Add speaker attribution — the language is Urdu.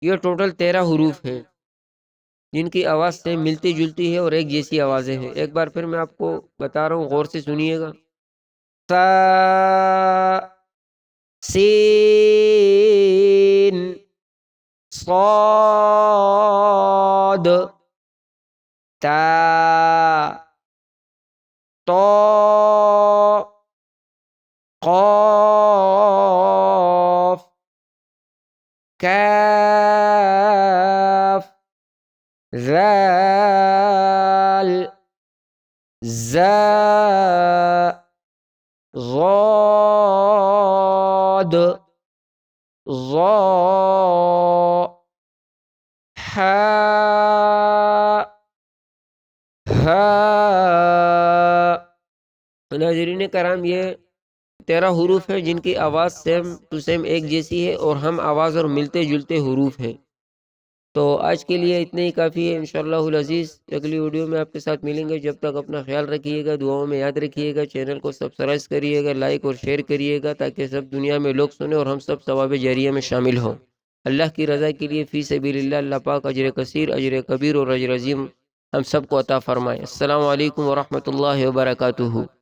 Speaker 1: یہ ٹوٹل 13 حروف ہیں جن کی آواز سے ملتی جلتی ہے اور ایک جیسی آوازیں ہیں۔ ایک بار پھر میں آپ کو بتا رہا ہوں، غور سے سنیے گا۔ سا، سین، صاد، تا، طا، قاف، کاف، ذال، زا، ضاد، ظا، حا، ہا۔ ناظرین کرام، یہ 13 حروف ہیں جن کی آواز سیم ٹو سیم ایک جیسی ہے اور ہم آواز اور ملتے جلتے حروف ہیں۔ تو آج کے لیے اتنے ہی کافی ہے انشاءاللہ العزیز۔ اگلی ویڈیو میں آپ کے ساتھ ملیں گے، جب تک اپنا خیال رکھیے گا، دعاؤں میں یاد رکھیے گا، چینل کو سبسکرائب کریے گا، لائک اور شیئر کریے گا تاکہ سب دنیا میں لوگ سنیں اور ہم سب ثواب جاریہ میں شامل ہوں۔ اللہ کی رضا کے لیے فی سبیل اللہ، اللہ پاک اجر کثیر، اجر کبیر اور اجر عظیم ہم سب کو عطا فرمائے۔ السلام علیکم ورحمۃ اللہ وبرکاتہ۔